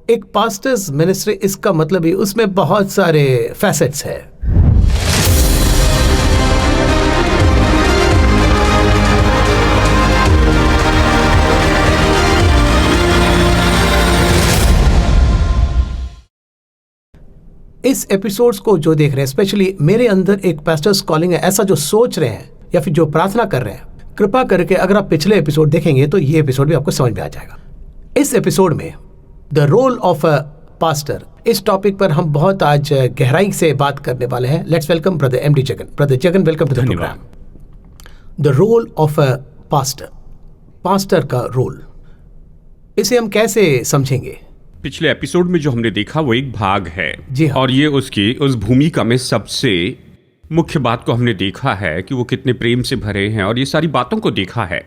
एक pastors ministry, इसका मतलब ही उसमें बहुत सारे फैसेट्स है। इस एपिसोड्स को जो देख रहे हैं, स्पेशली मेरे अंदर एक पास्टर्स कॉलिंग है, ऐसा जो सोच रहे हैं या फिर जो प्रार्थना कर रहे हैं, कृपा करके अगर आप पिछले एपिसोड देखेंगे तो ये एपिसोड भी आपको समझ में आ जाएगा। इस एपिसोड में the role of a pastor, इस टॉपिक पर हम बहुत आज गहराई से बात करने वाले हैं। Let's welcome brother MD Jagan. Brother Jagan, welcome to the programme. The role of a pastor, pastor का रोल, इसे हम कैसे समझेंगे? पिछले एपिसोड में जो हमने देखा वो एक भाग है जी हाँ। और ये उसकी उस भूमिका में सबसे मुख्य बात को हमने देखा है कि वो कितने प्रेम से भरे हैं और ये सारी बातों को देखा है।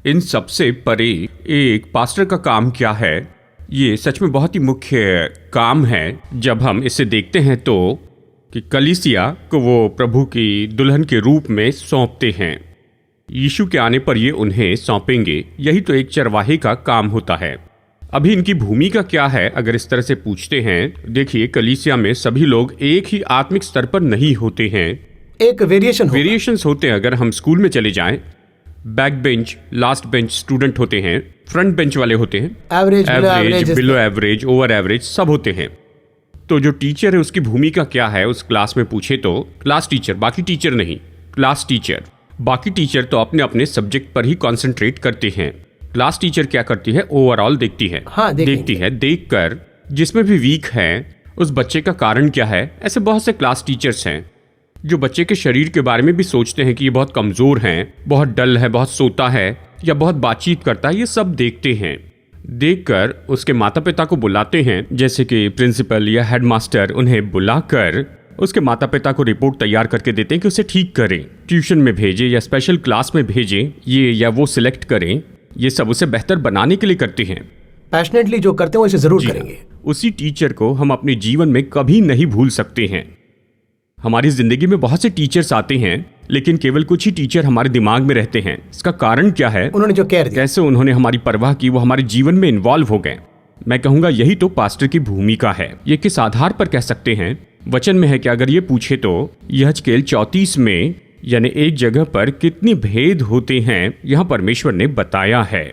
इन सबसे परे एक पास्टर का काम क्या है, ये सच में बहुत ही मुख्य काम है जब हम इसे देखते हैं तो कि कलीसिया को वो प्रभु की दुल्हन के रूप में सौंपते हैं। यीशु के आने पर ये उन्हें सौंपेंगे। यही तो एक चरवाहे का काम होता है। अभी इनकी भूमिका क्या है अगर इस तरह से पूछते हैं, देखिए कलीसिया में सभी लोग एक ही आत्मिक स्तर पर नहीं होते हैं, एक वेरिएशंस होते हैं। अगर हम स्कूल में चले जाएं, back bench, last bench student होते हैं, फ्रंट बेंच वाले होते हैं, average, below average, over average, सब होते हैं। तो जो टीचर है उसकी भूमिका क्या है उस क्लास में पूछे तो क्लास टीचर, बाकी टीचर नहीं, क्लास टीचर। बाकी टीचर तो अपने अपने सब्जेक्ट पर ही कॉन्सेंट्रेट करते हैं। क्लास टीचर क्या करती है, ओवरऑल देखती है। हाँ, देखती है, देखकर जिसमें भी वीक है उस बच्चे का कारण क्या है। ऐसे बहुत से क्लास टीचर्स हैं जो बच्चे के शरीर के बारे में भी सोचते हैं कि ये बहुत कमज़ोर हैं, बहुत डल है, बहुत सोता है या बहुत बातचीत करता है। ये सब देखते हैं। देखकर उसके माता पिता को बुलाते हैं, जैसे कि प्रिंसिपल या हेडमास्टर उन्हें बुलाकर उसके माता पिता को रिपोर्ट तैयार करके देते हैं कि उसे ठीक करें, ट्यूशन में भेजें या स्पेशल क्लास में भेजें, ये या वो सिलेक्ट करें। ये सब उसे बेहतर बनाने के लिए करते हैं। पैशनेटली जो करते हैं वो इसे जरूर करेंगे। उसी टीचर को हम अपने जीवन में कभी नहीं भूल सकते हैं। हमारी जिंदगी में बहुत से टीचर्स आते हैं लेकिन केवल कुछ ही टीचर हमारे दिमाग में रहते हैं। इसका कारण क्या है? उन्होंने जो केयर दिया, कैसे उन्होंने हमारी परवाह की, वो हमारे जीवन में इन्वॉल्व हो गए। मैं कहूँगा यही तो पास्टर की भूमिका है। ये किस आधार पर कह सकते हैं? वचन में है कि अगर ये पूछे तो यहेजकेल 34 में, यानी एक जगह पर कितने भेद होते हैं यहाँ परमेश्वर ने बताया है।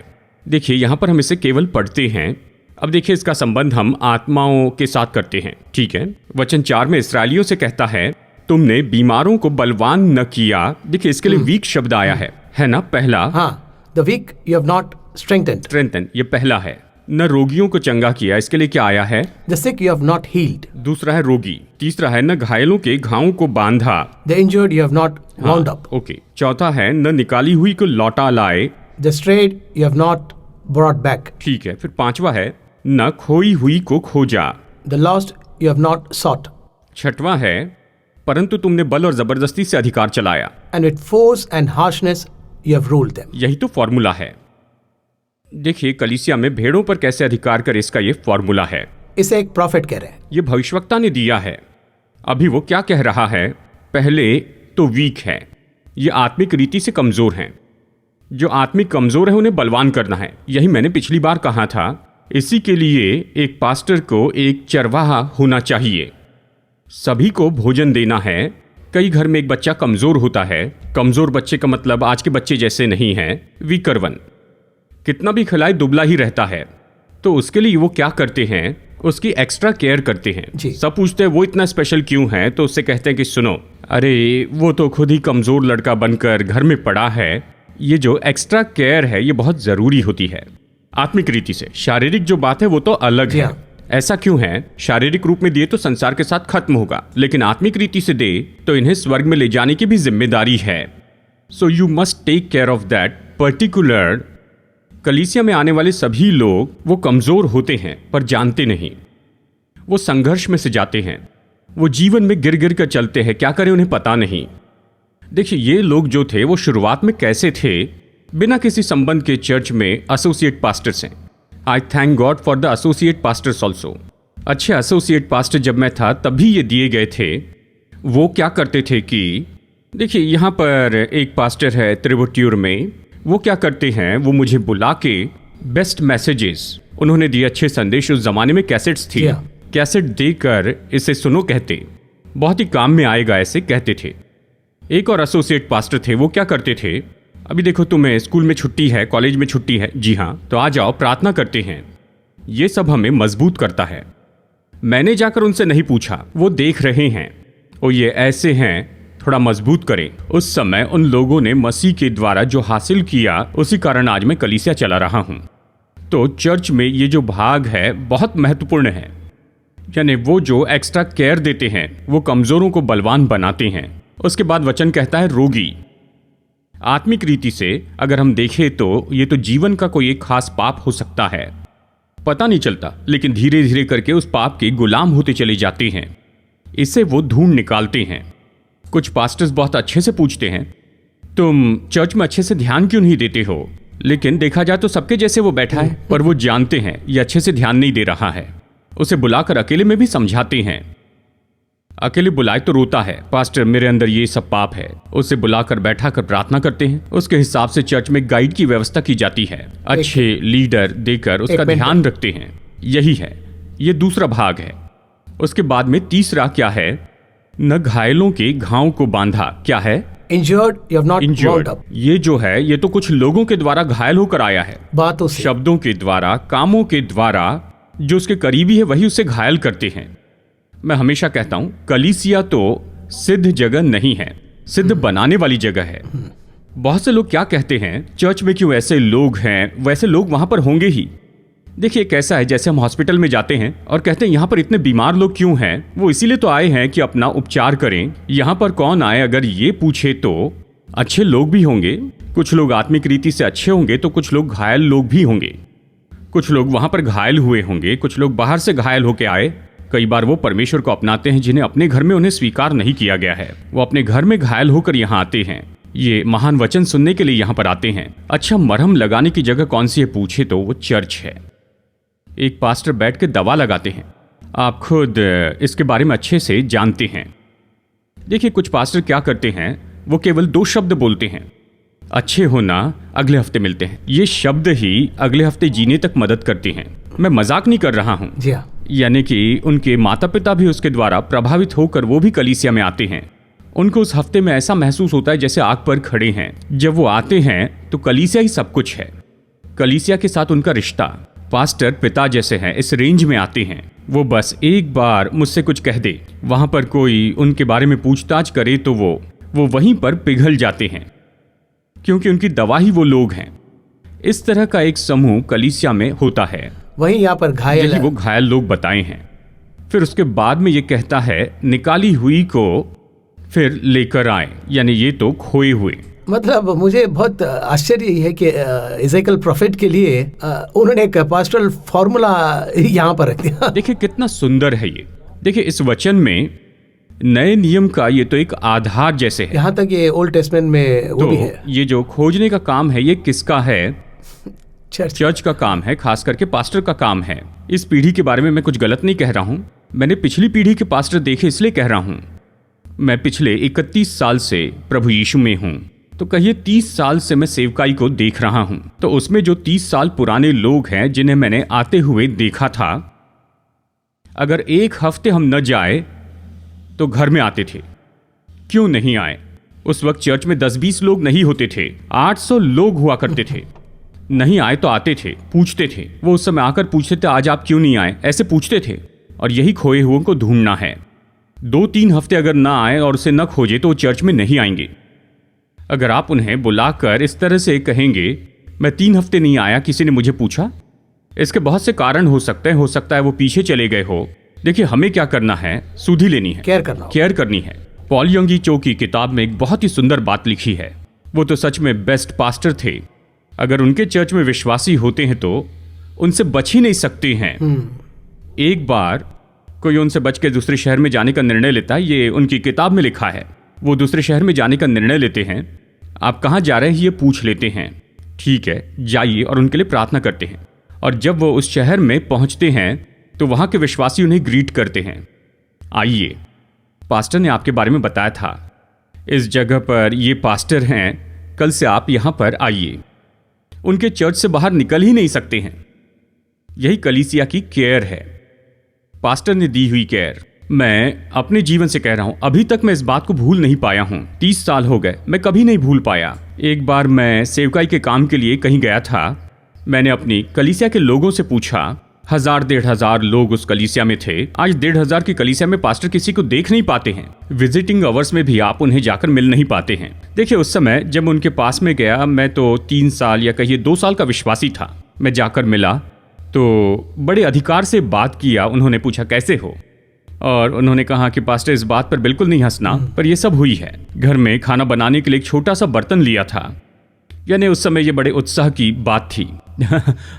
देखिए यहाँ पर हम इसे केवल पढ़ते हैं। अब देखिए इसका संबंध हम आत्माओं के साथ करते हैं, ठीक है। वचन 4 में इसराइलियों से कहता है, तुमने बीमारों को बलवान न किया। देखिए इसके लिए वीक शब्द आया है ना? पहला, हाँ, the weak you have not strengthened, ये पहला है। न रोगियों को चंगा किया, इसके लिए क्या आया है? The sick you have not healed. दूसरा है रोगी। तीसरा है न घायलों के घावों को बांधा, the injured you have not wound up. Okay. चौथा है न निकाली हुई को लौटा लाए, the strayed you have not brought back. ठीक है। फिर पांचवा है न खोई हुई को खोजा, the lost you have not sought. छठवां है परंतु तुमने बल और जबरदस्ती से अधिकार चलाया, and with force and harshness you have ruled them. यही तो फॉर्मूला है। देखिए कलीसिया में भेड़ों पर कैसे अधिकार करे, इसका ये फॉर्मूला है। इसे एक प्रॉफिट कह रहे हैं, ये भविष्यवक्ता ने दिया है। अभी वो क्या कह रहा है? पहले तो वीक है, ये आत्मिक रीति से कमजोर हैं। जो आत्मिक कमजोर है उन्हें बलवान करना है। यही मैंने पिछली बार कहा था। इसी के लिए एक पास्टर को एक चरवाहा होना चाहिए। सभी को भोजन देना है। कई घर में एक बच्चा कमजोर होता है। कमजोर बच्चे का मतलब आज के बच्चे जैसे नहीं है, वीकर वन। कितना भी खिलाए दुबला ही रहता है। तो उसके लिए वो क्या करते हैं? उसकी एक्स्ट्रा केयर करते हैं। सब पूछते हैं वो इतना स्पेशल क्यों है? तो उससे कहते हैं कि सुनो, अरे वो तो खुद ही कमजोर लड़का बनकर घर में पड़ा है। ये जो एक्स्ट्रा केयर है ये बहुत जरूरी होती है आत्मिक रीति से। शारीरिक जो बात है वो तो अलग है। ऐसा क्यों है? शारीरिक रूप में दिए तो संसार के साथ खत्म होगा, लेकिन आत्मिक रीति से दे तो इन्हें स्वर्ग में ले जाने की भी जिम्मेदारी है। So you must take care of that particular. कलीसिया में आने वाले सभी लोग वो कमजोर होते हैं पर जानते नहीं। वो संघर्ष में से जाते हैं, वो जीवन में गिर गिर कर चलते हैं। क्या करें उन्हें पता नहीं। देखिए ये लोग जो थे वो शुरुआत में कैसे थे? बिना किसी संबंध के चर्च में एसोसिएट पास्टर्स हैं। आई thank God for the associate pastors also. अच्छे एसोसिएट पास्टर जब मैं था तब भी ये दिए गए थे। वो क्या करते थे कि देखिए यहाँ पर एक पास्टर है त्रिवुट्यूर में। वो क्या करते हैं, वो मुझे बुला के बेस्ट मैसेजेस, उन्होंने दिए अच्छे संदेश। उस जमाने में कैसेट्स थी, जी हाँ। कैसेट देकर इसे सुनो कहते, बहुत ही काम में आएगा ऐसे कहते थे। एक और एसोसिएट पास्टर थे, वो क्या करते थे, अभी देखो तुम्हें स्कूल में छुट्टी है, कॉलेज में छुट्टी है, जी हाँ, तो आ जाओ प्रार्थना करते हैं। ये सब हमें मजबूत करता है। मैंने जाकर उनसे नहीं पूछा, वो देख रहे हैं, वो ये ऐसे हैं, थोड़ा मजबूत करें। उस समय उन लोगों ने मसीह के द्वारा जो हासिल किया, उसी कारण आज मैं कलीसिया चला रहा हूं। तो चर्च में ये जो भाग है बहुत महत्वपूर्ण है, यानी वो जो एक्स्ट्रा केयर देते हैं, वो कमजोरों को बलवान बनाते हैं। उसके बाद वचन कहता है रोगी। आत्मिक रीति से अगर हम देखें तो ये तो जीवन का कोई एक खास पाप हो सकता है, पता नहीं चलता, लेकिन धीरे धीरे करके उस पाप के गुलाम होते चले जाते हैं। इसे वो ढूंढ निकालते हैं। कुछ पास्टर्स बहुत अच्छे से पूछते हैं, तुम चर्च में अच्छे से ध्यान क्यों नहीं देते हो? लेकिन देखा जाए तो सबके जैसे वो बैठा है, पर वो जानते हैं ये अच्छे से ध्यान नहीं दे रहा है। उसे बुलाकर अकेले में भी समझाते हैं। अकेले बुलाए तो रोता है, पास्टर मेरे अंदर ये सब पाप है। उसे बुलाकर बैठा कर प्रार्थना करते हैं। उसके हिसाब से चर्च में गाइड की व्यवस्था की जाती है, अच्छे लीडर देकर उसका ध्यान रखते हैं। यही है, ये दूसरा भाग है। उसके बाद में तीसरा क्या है, न घायलों के घाव को बांधा। क्या है? Injured, you have not injured. ये जो है, ये तो कुछ लोगों के द्वारा घायल होकर आया है, बातों से, शब्दों के द्वारा, कामों के द्वारा। जो उसके करीबी है वही उसे घायल करते हैं। मैं हमेशा कहता हूं, कलीसिया तो सिद्ध जगह नहीं है, सिद्ध बनाने वाली जगह है। बहुत से लोग क्या कहते हैं, चर्च में क्यों ऐसे लोग हैं, वैसे लोग वहां पर होंगे ही। देखिए कैसा है, जैसे हम हॉस्पिटल में जाते हैं और कहते हैं यहाँ पर इतने बीमार लोग क्यों हैं, वो इसीलिए तो आए हैं कि अपना उपचार करें। यहाँ पर कौन आए अगर ये पूछे तो अच्छे लोग भी होंगे, कुछ लोग आत्मिक रीति से अच्छे होंगे, तो कुछ लोग घायल लोग भी होंगे। कुछ लोग वहां पर घायल हुए होंगे, कुछ लोग बाहर से घायल होके आए। कई बार वो परमेश्वर को अपनाते हैं जिन्हें अपने घर में उन्हें स्वीकार नहीं किया गया है। वो अपने घर में घायल होकर यहाँ आते हैं, ये महान वचन सुनने के लिए यहाँ पर आते हैं। अच्छा, मरहम लगाने की जगह कौन सी है पूछे तो वो चर्च है। एक पास्टर बैठ के दवा लगाते हैं, आप खुद इसके बारे में अच्छे से जानते हैं। देखिए कुछ पास्टर क्या करते हैं, वो केवल 2 शब्द बोलते हैं, अच्छे होना, अगले हफ्ते मिलते हैं। ये शब्द ही अगले हफ्ते जीने तक मदद करते हैं। मैं मजाक नहीं कर रहा हूँ। जी हाँ। यानी कि उनके माता पिता भी उसके द्वारा प्रभावित होकर वो भी कलीसिया में आते हैं। उनको उस हफ्ते में ऐसा महसूस होता है जैसे आग पर खड़े हैं। जब वो आते हैं तो कलीसिया ही सब कुछ है। कलीसिया के साथ उनका रिश्ता पास्टर पिता जैसे हैं। इस रेंज में आते हैं। वो बस एक बार मुझसे कुछ कह दे, वहां पर कोई उनके बारे में पूछताछ करे तो वो वहीं पर पिघल जाते हैं, क्योंकि उनकी दवा ही वो लोग हैं। इस तरह का एक समूह कलीसिया में होता है। वहीं यहाँ पर घायल, यही वो घायल लोग बताए हैं। फिर उसके बाद में ये कहता है, निकाली हुई को फिर लेकर आए, यानी ये तो खोए हुए। मतलब मुझे बहुत आश्चर्य है कि इज़ेकियल प्रोफेट के लिए उन्होंने एक पास्टरल फॉर्मूला यहाँ पर रख दिया। देखिए कितना सुंदर है ये। देखिए इस वचन में नए नियम का ये तो एक आधार जैसे है। यहाँ तक ये ओल्ड टेस्टमेंट में वो तो भी है। ये जो खोजने का काम है, ये किसका है? चर्च का काम है, खास करके पास्टर का काम है। इस पीढ़ी के बारे में मैं कुछ गलत नहीं कह रहा हूं। मैंने पिछली पीढ़ी के पास्टर देखे इसलिए कह रहा हूं। मैं पिछले 31 साल से प्रभु यीशु में हूं, तो कहिए 30 साल से मैं सेवकाई को देख रहा हूं। तो उसमें जो 30 साल पुराने लोग हैं जिन्हें मैंने आते हुए देखा था, अगर एक हफ्ते हम न जाए तो घर में आते थे। क्यों नहीं आए? उस वक्त चर्च में 10-20 लोग नहीं होते थे, 800 लोग हुआ करते थे। नहीं आए तो आते थे, पूछते थे। वो उस समय आकर पूछते थे, आज आप क्यों नहीं आए, ऐसे पूछते थे। और यही खोए हुओं को ढूंढना है। 2-3 हफ्ते अगर ना आए और उसे न खोजे तो वो चर्च में नहीं आएंगे। अगर आप उन्हें बुलाकर इस तरह से कहेंगे, मैं 3 हफ्ते नहीं आया, किसी ने मुझे पूछा, इसके बहुत से कारण हो सकते हैं। हो सकता है वो पीछे चले गए हो। देखिए हमें क्या करना है, सुधि लेनी है, केयर करनी है। पॉल यंगी चो की किताब में एक बहुत ही सुंदर बात लिखी है। वो तो सच में बेस्ट पास्टर थे। अगर उनके चर्च में विश्वासी होते हैं तो उनसे बच ही नहीं सकते हैं। एक बार कोई उनसे बच के दूसरे शहर में जाने का निर्णय लेता है, ये उनकी किताब में लिखा है। वो दूसरे शहर में जाने का निर्णय लेते हैं। आप कहाँ जा रहे हैं ये पूछ लेते हैं। ठीक है, जाइए, और उनके लिए प्रार्थना करते हैं। और जब वो उस शहर में पहुंचते हैं तो वहां के विश्वासी उन्हें ग्रीट करते हैं, आइए, पास्टर ने आपके बारे में बताया था, इस जगह पर ये पास्टर हैं, कल से आप यहां पर आइए। उनके चर्च से बाहर निकल ही नहीं सकते हैं। यही कलीसिया की केयर है, पास्टर ने दी हुई केयर। मैं अपने जीवन से कह रहा हूं, अभी तक मैं इस बात को भूल नहीं पाया हूं। 30 साल हो गए, मैं कभी नहीं भूल पाया। एक बार मैं सेवकाई के काम के लिए कहीं गया था। मैंने अपनी कलीसिया के लोगों से पूछा, 1000-1500 लोग उस कलीसिया में थे। आज 1500 की कलीसिया में पास्टर किसी को देख नहीं पाते हैं। विजिटिंग आवर्स में भी आप उन्हें जाकर मिल नहीं पाते हैं। देखिए, उस समय जब उनके पास में गया, मैं तो 3 साल या कहिए 2 साल का विश्वासी था। मैं जाकर मिला तो बड़े अधिकार से बात किया। उन्होंने पूछा कैसे हो, और उन्होंने कहा कि पास्टर इस बात पर बिल्कुल नहीं हंसना, पर यह सब हुई है। घर में खाना बनाने के लिए एक छोटा सा बर्तन लिया था। यानी उस समय ये बड़े उत्साह की बात थी।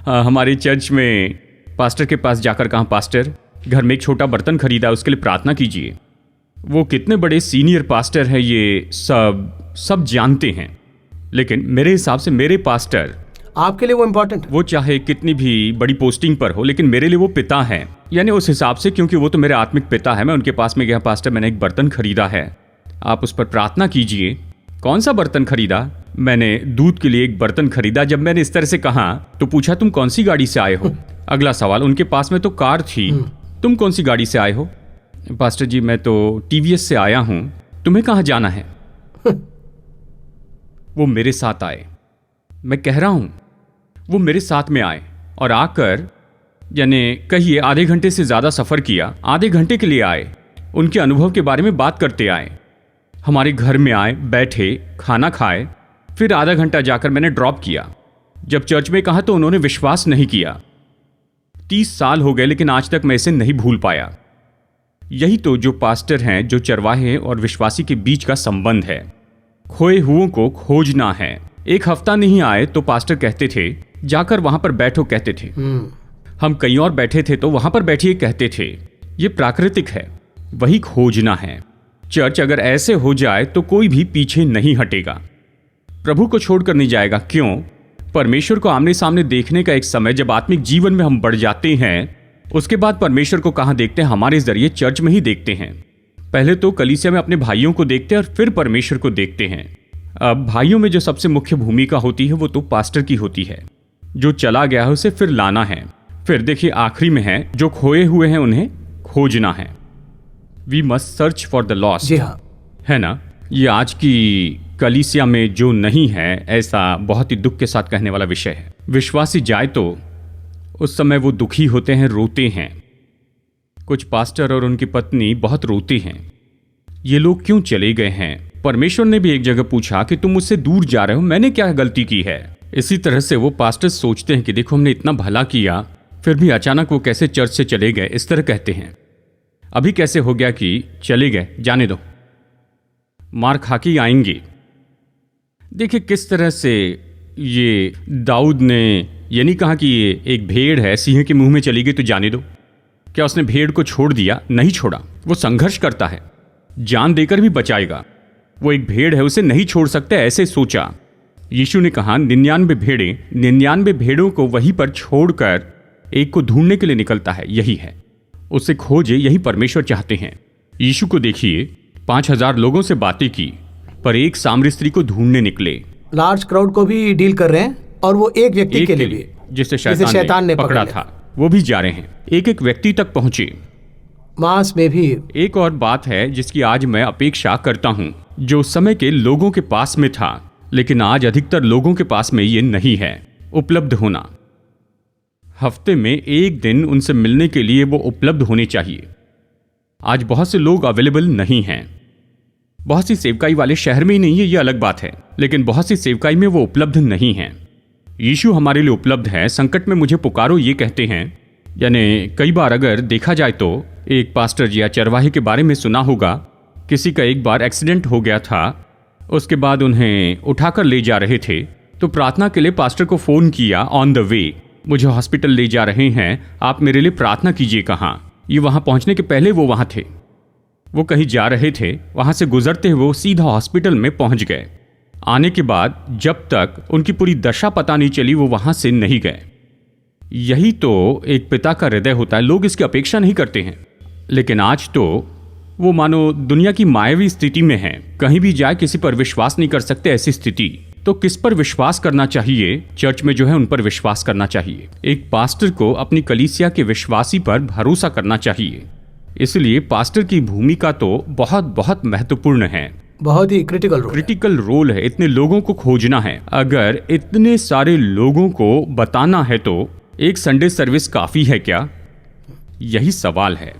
हमारे चर्च में पास्टर के पास जाकर कहा, पास्टर घर में एक छोटा बर्तन खरीदा, उसके लिए प्रार्थना कीजिए। वो कितने बड़े सीनियर पास्टर हैं ये सब जानते हैं, लेकिन मेरे हिसाब से मेरे पास्टर, आपके लिए वो इम्पोर्टेंट, वो चाहे कितनी भी बड़ी पोस्टिंग पर हो, लेकिन मेरे लिए वो पिता हैं। यानी उस हिसाब से, क्योंकि वो तो मेरे आत्मिक पिता है। मैं उनके पास में गया, पास्टर मैंने एक बर्तन खरीदा है, आप उस पर प्रार्थना कीजिए। कौन सा बर्तन खरीदा? मैंने दूध के लिए एक बर्तन खरीदा। जब मैंने इस तरह से कहा तो पूछा, तुम कौन सी गाड़ी से आए हो? अगला सवाल, उनके पास में तो कार थी, तुम कौन सी गाड़ी से आए हो? पास्टर जी मैं तो टीवीएस से आया हूं, तुम्हें कहां जाना है? वो मेरे साथ आए, मैं कह रहा हूं वो मेरे साथ में आए और आकर, यानी कहिए आधे घंटे से ज्यादा सफर किया, आधे घंटे के लिए आए, उनके अनुभव के बारे में बात करते आए। हमारे घर में आए, बैठे, खाना खाए, फिर आधा घंटा जाकर मैंने ड्रॉप किया। जब चर्च में कहा तो उन्होंने विश्वास नहीं किया। 30 साल हो गए, लेकिन आज तक मैं इसे नहीं भूल पाया। यही तो जो पास्टर हैं, जो चरवाहे और विश्वासी के बीच का संबंध है। खोए हुओं को खोजना है। एक हफ्ता नहीं आए तो पास्टर कहते थे जाकर वहां पर बैठो, कहते थे। हम कहीं और बैठे थे तो वहां पर बैठिए, कहते थे। ये प्राकृतिक है, वही खोजना है। चर्च अगर ऐसे हो जाए तो कोई भी पीछे नहीं हटेगा, प्रभु को छोड़कर नहीं जाएगा। क्यों? परमेश्वर को आमने सामने देखने का एक समय, जब आत्मिक जीवन में हम बढ़ जाते हैं, उसके बाद परमेश्वर को कहां देखते हैं? हमारे जरिए चर्च में ही देखते हैं। पहले तो कलीसिया में अपने भाइयों को देखते हैं और फिर परमेश्वर को देखते हैं। अब भाइयों में जो सबसे मुख्य भूमिका होती है वो तो पास्टर की होती है। जो चला गया है उसे फिर लाना है। फिर देखिए आखिरी में है, जो खोए हुए हैं उन्हें खोजना है। We must search for the lost. जी हाँ, है ना? ये आज की कलीसिया में जो नहीं है, ऐसा बहुत ही दुख के साथ कहने वाला विषय है। विश्वासी जाए तो उस समय वो दुखी होते हैं, रोते हैं। कुछ पास्टर और उनकी पत्नी बहुत रोते हैं, ये लोग क्यों चले गए हैं? परमेश्वर ने भी एक जगह पूछा कि तुम मुझसे दूर जा रहे हो, मैंने क्या गलती की है? इसी तरह से वो पास्टर सोचते हैं कि देखो हमने इतना भला किया, फिर भी अचानक वो कैसे चर्च से चले गए, इस तरह कहते हैं। अभी कैसे हो गया कि चले गए, जाने दो, मार खा के आएंगे। देखिए किस तरह से ये दाऊद ने ये नहीं कहा कि ये एक भेड़ है, सिंह के मुंह में चली गई तो जाने दो। क्या उसने भेड़ को छोड़ दिया? नहीं छोड़ा। वो संघर्ष करता है, जान देकर भी बचाएगा। वो एक भेड़ है, उसे नहीं छोड़ सकते, ऐसे सोचा। यीशु ने कहा 99 भेड़ों को वहीं पर छोड़कर एक को ढूंढने के लिए निकलता है। यही है, उसे खोजे, यही परमेश्वर चाहते हैं। यीशु को देखिए, 5000 लोगों से बातें की, पर एक सामरी स्त्री को ढूंढने निकले। लार्ज क्राउड को भी डील कर रहे हैं, और वो एक व्यक्ति के लिए भी, जिसे शैतान ने पकड़ा था, वो भी जा रहे हैं। एक व्यक्ति तक पहुंचे। मास में भी एक और बात है जिसकी आज मैं अपेक्षा करता हूं, जो उस समय के लोगों के पास में था, लेकिन आज अधिकतर लोगों के पास में ये नहीं है, उपलब्ध होना। हफ्ते में एक दिन उनसे मिलने के लिए वो उपलब्ध होने चाहिए। आज बहुत से लोग अवेलेबल नहीं हैं। बहुत सी सेवकाई वाले शहर में ही नहीं है, ये अलग बात है, लेकिन बहुत सी सेवकाई में वो उपलब्ध नहीं हैं। यीशु हमारे लिए उपलब्ध है। संकट में मुझे पुकारो, ये कहते हैं। यानी कई बार अगर देखा जाए तो एक पास्टर या चरवाहे के बारे में सुना होगा, किसी का एक बार एक्सीडेंट हो गया था, उसके बाद उन्हें उठाकर ले जा रहे थे, तो प्रार्थना के लिए पास्टर को फ़ोन किया, ऑन द वे मुझे हॉस्पिटल ले जा रहे हैं, आप मेरे लिए प्रार्थना कीजिए। कहाँ? ये वहाँ पहुँचने के पहले वो वहाँ थे, वो कहीं जा रहे थे, वहाँ से गुजरते हुए वो सीधा हॉस्पिटल में पहुँच गए। आने के बाद जब तक उनकी पूरी दशा पता नहीं चली, वो वहाँ से नहीं गए। यही तो एक पिता का हृदय होता है। लोग इसकी अपेक्षा नहीं करते हैं, लेकिन आज तो वो मानो दुनिया की मायावी स्थिति में है। कहीं भी जाए किसी पर विश्वास नहीं कर सकते, ऐसी स्थिति। तो किस पर विश्वास करना चाहिए? चर्च में जो है उन पर विश्वास करना चाहिए। एक पास्टर को अपनी कलीसिया के विश्वासी पर भरोसा करना चाहिए। इसलिए पास्टर की भूमिका तो बहुत बहुत महत्वपूर्ण है, बहुत ही क्रिटिकल रोल है। इतने लोगों को खोजना है, अगर इतने सारे लोगों को बताना है तो एक संडे सर्विस काफी है क्या? यही सवाल है।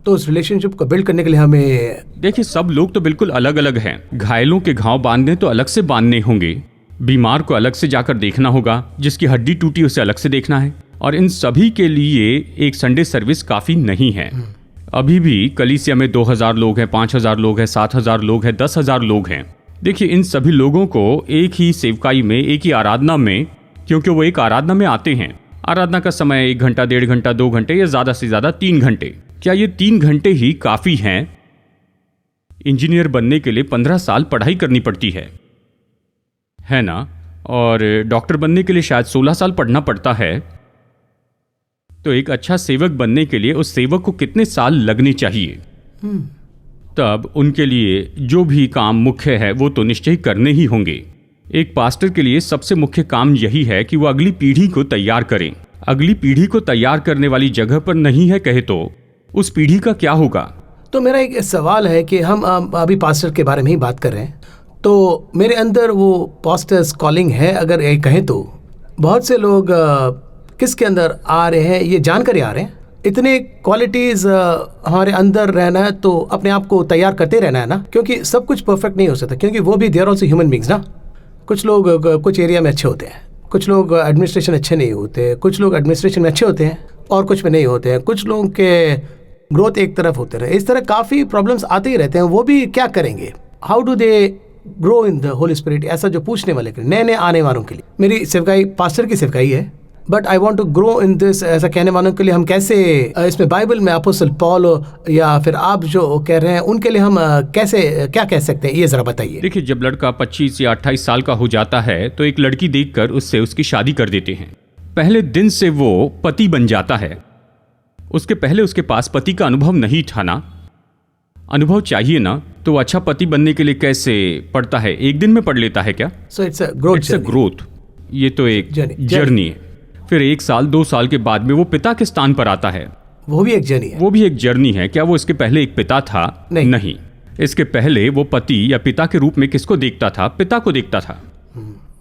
तो उस रिलेशनशिप को बिल्ड करने के लिए हमें, देखिए, सब लोग तो बिल्कुल अलग अलग हैं। घायलों के घाव बांधने तो अलग से बांधने होंगे, बीमार को अलग से जाकर देखना होगा, जिसकी हड्डी टूटी उसे अलग से देखना है, और इन सभी के लिए एक संडे सर्विस काफी नहीं है। अभी भी कलीसिया में 2000 लोग हैं, 5000 लोग हैं, 7000 लोग हैं, 10,000 लोग हैं। देखिए, इन सभी लोगों को एक ही सेवकाई में, एक ही आराधना में, क्योंकि वो एक आराधना में आते हैं, आराधना का समय 1 घंटा, 1.5 घंटा, 2 घंटे या ज्यादा से ज्यादा 3 घंटे। क्या ये 3 घंटे ही काफी हैं? इंजीनियर बनने के लिए 15 साल पढ़ाई करनी पड़ती है ना? और डॉक्टर बनने के लिए शायद 16 साल पढ़ना पड़ता है। तो एक अच्छा सेवक बनने के लिए उस सेवक को कितने साल लगने चाहिए? तब उनके लिए जो भी काम मुख्य है वो तो निश्चय करने ही होंगे। एक पास्टर के लिए सबसे मुख्य काम यही है कि वो अगली पीढ़ी को तैयार करें। अगली पीढ़ी को तैयार करने वाली जगह पर नहीं है कहे तो उस पीढ़ी का क्या होगा? तो मेरा एक सवाल है कि हम अभी पास्टर के बारे में ही बात कर रहे हैं, तो मेरे अंदर वो पास्टर्स कॉलिंग है अगर ये कहें तो बहुत से लोग किसके अंदर आ रहे हैं, ये जानकर आ रहे हैं। इतने क्वालिटीज हमारे अंदर रहना है तो अपने आप को तैयार करते रहना है ना, क्योंकि सब कुछ परफेक्ट नहीं हो सकता, क्योंकि वो भी देयर आल्सो ह्यूमन बीइंग्स ना। कुछ लोग कुछ एरिया में अच्छे होते हैं, कुछ लोग एडमिनिस्ट्रेशन अच्छे नहीं होते, कुछ लोग एडमिनिस्ट्रेशन में अच्छे होते हैं और कुछ में नहीं होते हैं, कुछ लोगों के ग्रोथ एक तरफ होते रहे। इस तरह काफ़ी प्रॉब्लम्स आते ही रहते हैं। वो भी क्या करेंगे? How do they grow in the Holi spirit? ऐसा जो पूछने वाले के नए नए आने वालों के लिए, मेरी सेवकाई पास्टर की सेवकाई है, but I want to grow in this, ऐसा कहने वालों के लिए हम कैसे इसमें बाइबल में अपोस्टल पॉल या फिर आप जो कह रहे हैं उनके लिए हम कैसे क्या कह सकते हैं, ये जरा बताइए। देखिए, जब लड़का 25 या 28 साल का हो जाता है तो एक लड़की देखकर उससे उसकी शादी कर देते हैं। पहले दिन से वो पति बन जाता है। उसके पहले उसके पास पति का अनुभव नहीं था ना, अनुभव चाहिए ना, तो अच्छा पति बनने के लिए कैसे पढ़ता है? एक दिन में पढ़ लेता है क्या? So it's a growth. ये तो एक जर्नी है। फिर 1 साल 2 साल के बाद में वो पिता के स्थान पर आता है। वो भी एक जर्नी है। क्या वो इसके पहले एक पिता था? नहीं। इसके पहले वो पति या पिता के रूप में किसको देखता था? पिता को देखता था।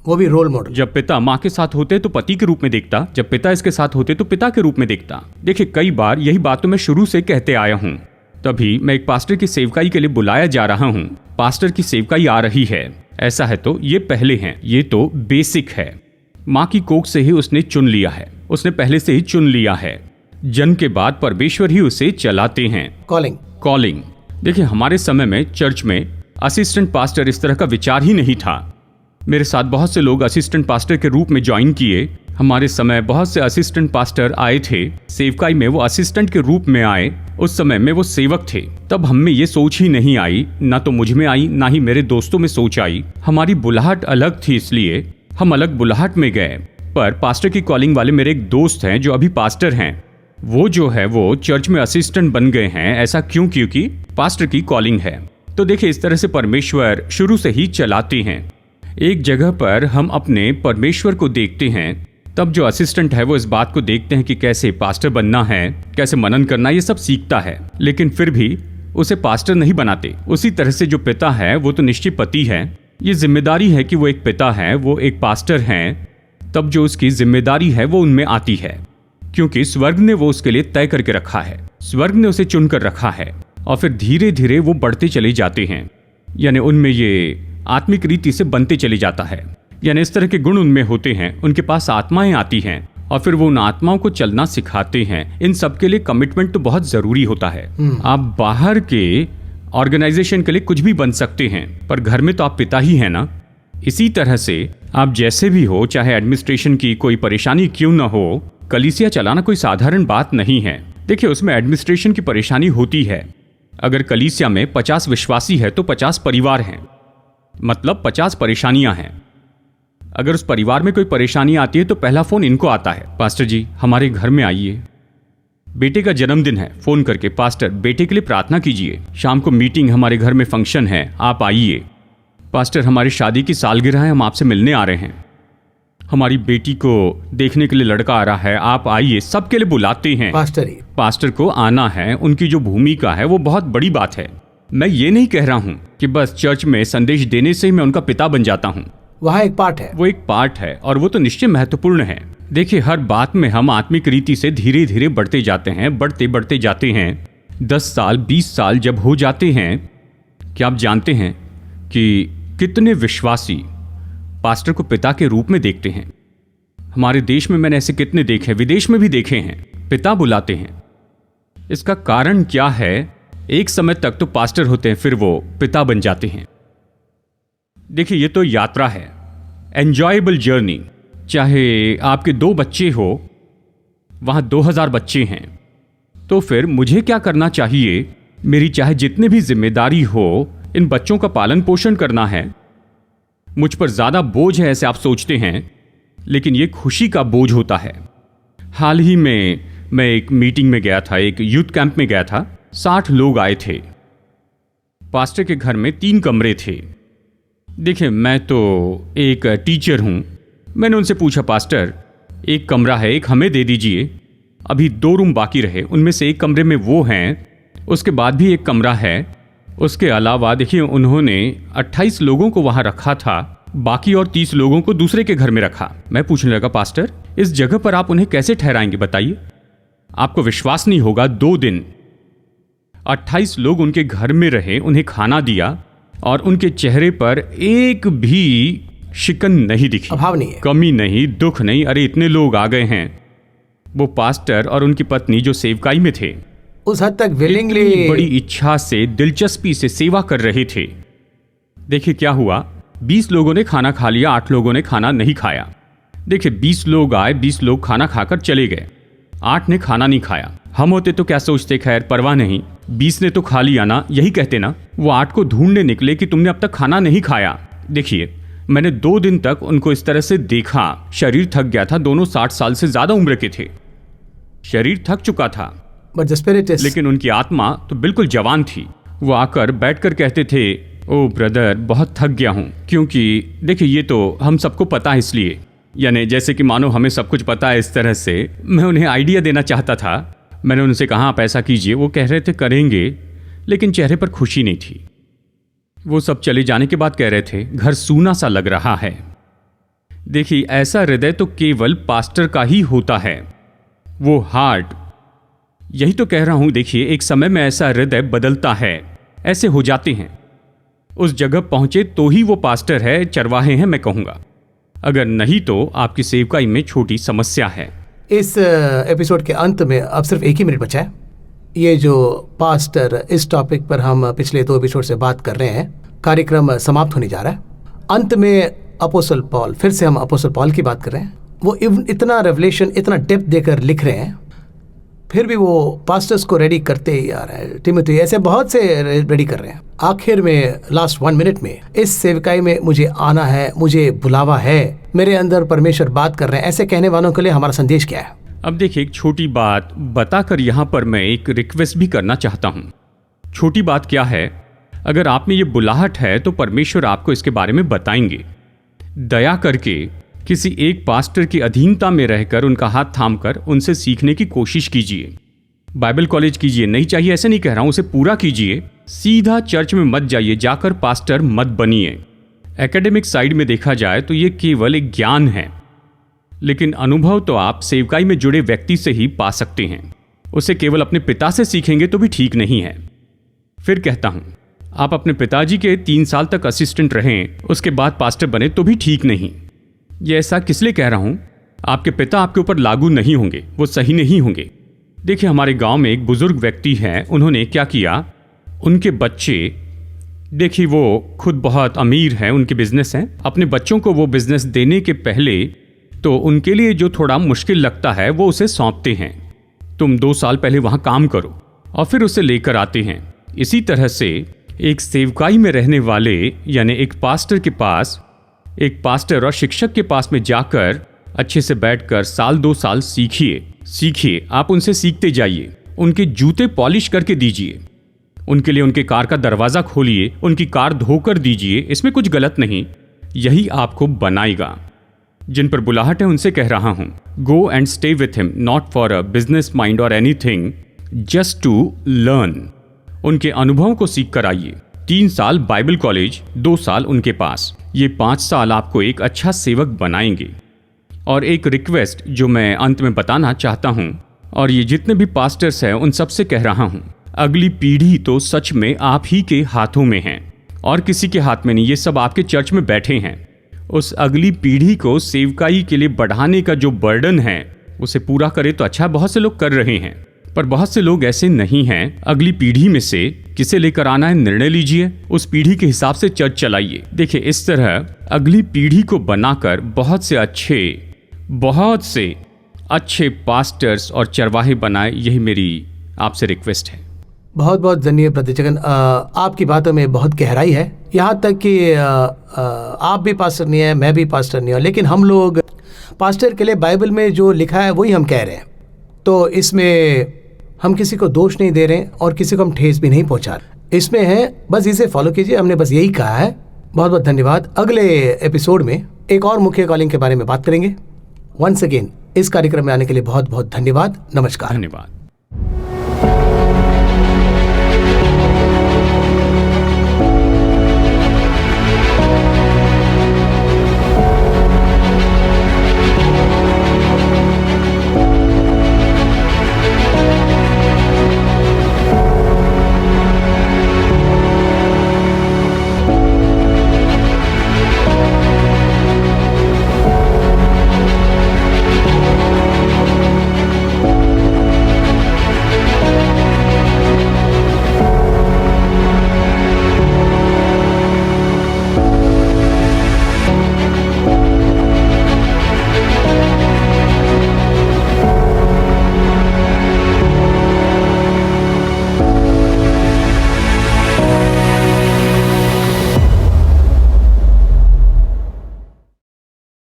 वो भी रोल मॉडल। जब पिता माँ के साथ होते तो पति के रूप में देखता, जब पिता इसके साथ होते तो पिता के रूप में देखता। देखिए, कई बार यही बात तो मैं शुरू से कहते आया हूँ। तभी मैं एक पास्टर की सेवकाई के लिए बुलाया जा रहा हूँ। पास्टर की सेवकाई आ रही है, ऐसा है तो ये पहले हैं, ये तो बेसिक है। माँ की कोख से ही उसने चुन लिया है, उसने पहले से ही चुन लिया है। जन्म के बाद परमेश्वर ही उसे चलाते हैं। कॉलिंग। देखिए, हमारे समय में चर्च में असिस्टेंट पास्टर इस तरह का विचार ही नहीं था। मेरे साथ बहुत से लोग असिस्टेंट पास्टर के रूप में ज्वाइन किए। हमारे समय बहुत से असिस्टेंट पास्टर आए थे सेवकाई में, वो असिस्टेंट के रूप में आए। उस समय में वो सेवक थे। तब हम में ये सोच ही नहीं आई, ना तो मुझ में आई, ना ही मेरे दोस्तों में सोच आई। हमारी बुलाहट अलग थी, इसलिए हम अलग बुलाहट में गए। पर पास्टर की कॉलिंग वाले मेरे एक दोस्त हैं जो अभी पास्टर हैं, वो जो है वो चर्च में असिस्टेंट बन गए हैं। ऐसा क्यों? क्योंकि पास्टर की कॉलिंग है। तो देखिए, इस तरह से परमेश्वर शुरू से ही चलाते हैं। एक जगह पर हम अपने परमेश्वर को देखते हैं, तब जो असिस्टेंट है वो इस बात को देखते हैं कि कैसे पास्टर बनना है, कैसे मनन करना, ये सब सीखता है, लेकिन फिर भी उसे पास्टर नहीं बनाते। उसी तरह से जो पिता है वो तो निश्चित पति है, ये जिम्मेदारी है कि वो एक पिता है, वो एक पास्टर हैं। तब जो उसकी जिम्मेदारी है वो उनमें आती है, क्योंकि स्वर्ग ने वो उसके लिए तय करके रखा है, स्वर्ग ने उसे चुन कर रखा है। और फिर धीरे धीरे वो बढ़ते चले जाते हैं, यानी उनमें ये आत्मिक रीति से बनते चले जाता है। यानी इस तरह के गुण उनमें होते हैं, उनके पास आत्माएं आती हैं और फिर वो उन आत्माओं को चलना सिखाते हैं। इन सब के लिए कमिटमेंट तो बहुत जरूरी होता है। आप बाहर के ऑर्गेनाइजेशन के लिए कुछ भी बन सकते हैं, पर घर में तो आप पिता ही हैं ना। इसी तरह से आप जैसे भी हो, चाहे एडमिनिस्ट्रेशन की कोई परेशानी क्यों ना हो, कलीसिया चलाना कोई साधारण बात नहीं है। देखिए, उसमें एडमिनिस्ट्रेशन की परेशानी होती है। अगर कलीसिया में 50 विश्वासी है तो 50 परिवार हैं, मतलब 50 परेशानियां हैं। अगर उस परिवार में कोई परेशानी आती है तो पहला फोन इनको आता है, पास्टर जी हमारे घर में आइए। बेटे का जन्मदिन है, फोन करके पास्टर बेटे के लिए प्रार्थना कीजिए। शाम को मीटिंग, हमारे घर में फंक्शन है, आप आइए। पास्टर, हमारी शादी की सालगिरह है, हम आपसे मिलने आ रहे हैं। हमारी बेटी को देखने के लिए लड़का आ रहा है, आप आइए। सबके लिए बुलाते हैं। पास्टर को आना है, उनकी जो भूमिका है वो बहुत बड़ी बात है। मैं ये नहीं कह रहा हूँ कि बस चर्च में संदेश देने से ही मैं उनका पिता बन जाता हूँ। वहाँ एक पार्ट है, वो एक पार्ट है और वो तो निश्चय महत्वपूर्ण है। देखिए, हर बात में हम आत्मिक रीति से धीरे धीरे बढ़ते जाते हैं, बढ़ते जाते हैं। 10 साल 20 साल जब हो जाते हैं, क्या आप जानते हैं कि कितने विश्वासी पास्टर को पिता के रूप में देखते हैं? हमारे देश में मैंने ऐसे कितने देखे, विदेश में भी देखे हैं, पिता बुलाते हैं। इसका कारण क्या है? एक समय तक तो पास्टर होते हैं, फिर वो पिता बन जाते हैं। देखिए, ये तो यात्रा है, एंजॉयबल जर्नी। चाहे आपके 2 बच्चे हो, वहां 2000 बच्चे हैं, तो फिर मुझे क्या करना चाहिए? मेरी चाहे जितनी भी जिम्मेदारी हो, इन बच्चों का पालन पोषण करना है। मुझ पर ज्यादा बोझ है ऐसे आप सोचते हैं, लेकिन ये खुशी का बोझ होता है। हाल ही में मैं एक मीटिंग में गया था, एक यूथ कैंप में गया था। 60 लोग आए थे। पास्टर के घर में 3 कमरे थे। देखिए, मैं तो एक टीचर हूं। मैंने उनसे पूछा, पास्टर, एक कमरा है, एक हमें दे दीजिए। अभी 2 रूम बाकी रहे, उनमें से एक कमरे में वो हैं, उसके बाद भी एक कमरा है। उसके अलावा देखिए, उन्होंने 28 लोगों को वहां रखा था, बाकी और 30 लोगों को दूसरे के घर में रखा। मैं पूछने लगा, पास्टर, इस जगह पर आप उन्हें कैसे ठहराएंगे, बताइए? आपको विश्वास नहीं होगा, 2 दिन 28 लोग उनके घर में रहे, उन्हें खाना दिया और उनके चेहरे पर एक भी शिकन नहीं दिखी, अभाव नहीं है, कमी नहीं, दुख नहीं। अरे इतने लोग आ गए हैं। वो पास्टर और उनकी पत्नी जो सेवकाई में थे, उस हद तक विलिंगली, बड़ी इच्छा से, दिलचस्पी से सेवा कर रहे थे। देखिए क्या हुआ, 20 लोगों ने खाना खा लिया, 8 लोगों ने खाना नहीं खाया। देखिए, 20 लोग आए, 20 लोग खाना खाकर चले गए, 8 ने खाना नहीं खाया। हम होते तो क्या सोचते, खैर परवाह नहीं, 20 ने तो खा लिया ना, यही कहते ना। वो 8 को ढूंढने निकले कि तुमने अब तक खाना नहीं खाया। देखिए, मैंने 2 दिन तक उनको इस तरह से देखा। शरीर थक गया था, दोनों 60 साल से ज्यादा उम्र के थे, शरीर थक चुका था, लेकिन उनकी आत्मा तो बिल्कुल जवान थी। वो आकर बैठकर कहते थे, ओ ब्रदर, बहुत थक गया हूं। क्योंकि देखिए, ये तो हम सबको पता है, इसलिए, यानी जैसे कि मानो हमें सब कुछ पता है, इस तरह से मैं उन्हें आइडिया देना चाहता था। मैंने उनसे कहा, आप ऐसा कीजिए। वो कह रहे थे करेंगे, लेकिन चेहरे पर खुशी नहीं थी। वो सब चले जाने के बाद कह रहे थे, घर सूना सा लग रहा है। देखिए, ऐसा हृदय तो केवल पास्टर का ही होता है, वो हार्ट। यही तो कह रहा हूं। देखिए, एक समय में ऐसा हृदय बदलता है, ऐसे हो जाते हैं। उस जगह पहुंचे तो ही वो पास्टर है, चरवाहे हैं, मैं कहूंगा। अगर नहीं तो आपकी सेवकाई में छोटी समस्या है। इस एपिसोड के अंत में अब सिर्फ 1 ही मिनट बचा है। ये जो पास्टर, इस टॉपिक पर हम पिछले 2 एपिसोड से बात कर रहे हैं, कार्यक्रम समाप्त होने जा रहा है। अंत में अपोस्टल पॉल, फिर से हम अपोस्टल पॉल की बात कर रहे हैं। वो इतना रेवलेशन, इतना डेप्थ देकर लिख रहे हैं, फिर भी वो पास्टर्स को रेडी करते ही आ रहा है। टिमोथी, ऐसे बहुत से रेडी कर रहे हैं। आखिर में लास्ट 1 मिनट में, इस सेवकाई में मुझे आना है, मुझे बुलावा है, मेरे अंदर परमेश्वर बात कर रहे हैं, ऐसे कहने वालों के लिए हमारा संदेश क्या है? अब देखिए, एक छोटी बात बताकर यहाँ पर मैं एक रिक्वेस्ट भी करना चाहता हूँ। छोटी बात क्या है? अगर आप में ये बुलाहट है तो परमेश्वर आपको इसके बारे में बताएंगे। दया करके किसी एक पास्टर की अधीनता में रहकर, उनका हाथ थामकर उनसे सीखने की कोशिश कीजिए। बाइबल कॉलेज कीजिए, नहीं चाहिए ऐसे नहीं कह रहा हूं, उसे पूरा कीजिए। सीधा चर्च में मत जाइए, जाकर पास्टर मत बनिए। एकेडमिक साइड में देखा जाए तो ये केवल एक ज्ञान है, लेकिन अनुभव तो आप सेवकाई में जुड़े व्यक्ति से ही पा सकते हैं। उसे केवल अपने पिता से सीखेंगे तो भी ठीक नहीं है। फिर कहता हूं, आप अपने पिताजी के 3 साल तक असिस्टेंट रहें, उसके बाद पास्टर बने तो भी ठीक नहीं। ये ऐसा किस लिए कह रहा हूं? आपके पिता आपके ऊपर लागू नहीं होंगे, वो सही नहीं होंगे। देखिए, हमारे गांव में एक बुजुर्ग व्यक्ति हैं, उन्होंने क्या किया, उनके बच्चे, देखिए वो खुद बहुत अमीर हैं, उनके बिजनेस हैं। अपने बच्चों को वो बिजनेस देने के पहले तो उनके लिए जो थोड़ा मुश्किल लगता है वो उसे सौंपते हैं। तुम 2 साल पहले वहां काम करो, और फिर उसे लेकर आते हैं। इसी तरह से एक सेवकाई में रहने वाले, यानी एक पास्टर के पास, एक पास्टर और शिक्षक के पास में जाकर अच्छे से बैठकर 1-2 साल सीखिए। आप उनसे सीखते जाइए, उनके जूते पॉलिश करके दीजिए, उनके लिए उनके कार का दरवाज़ा खोलिए, उनकी कार धोकर दीजिए, इसमें कुछ गलत नहीं। यही आपको बनाएगा। जिन पर बुलाहट है उनसे कह रहा हूँ, go and stay with him, not for a business mind और एनीथिंग, जस्ट टू लर्न। उनके अनुभवों को सीख कर आइए। 3 साल बाइबल कॉलेज, 2 साल उनके पास, ये 5 साल आपको एक अच्छा सेवक बनाएंगे। और एक रिक्वेस्ट जो मैं अंत में बताना चाहता हूँ, और ये जितने भी पास्टर्स हैं उन सबसे कह रहा हूँ, अगली पीढ़ी तो सच में आप ही के हाथों में है और किसी के हाथ में नहीं। ये सब आपके चर्च में बैठे हैं। उस अगली पीढ़ी को सेवकाई के लिए बढ़ाने का जो बर्डन है उसे पूरा करे तो अच्छा। बहुत से लोग कर रहे हैं, पर बहुत से लोग ऐसे नहीं हैं। अगली पीढ़ी में से किसे लेकर आना है, निर्णय लीजिए, उस पीढ़ी के हिसाब से चर्च चलाइए। देखिए, इस तरह अगली पीढ़ी को बनाकर बहुत से अच्छे पास्टर्स और चरवाहे बनाए। यही मेरी आपसे रिक्वेस्ट है। बहुत बहुत धन्यवाद ब्रदर जगन। आपकी बातों में बहुत गहराई है। यहाँ तक कि आप भी पास्टर नहीं है, मैं भी पास्टर नहीं हूँ, लेकिन हम लोग पास्टर के लिए बाइबल में जो लिखा है वही हम कह रहे हैं। तो इसमें हम किसी को दोष नहीं दे रहे हैं और किसी को हम ठेस भी नहीं पहुँचा रहे। इसमें है बस इसे फॉलो कीजिए। हमने बस यही कहा है। बहुत बहुत धन्यवाद। अगले एपिसोड में एक और मुख्य कॉलिंग के बारे में बात करेंगे। वंस अगेन इस कार्यक्रम में आने के लिए बहुत बहुत धन्यवाद। नमस्कार। धन्यवाद।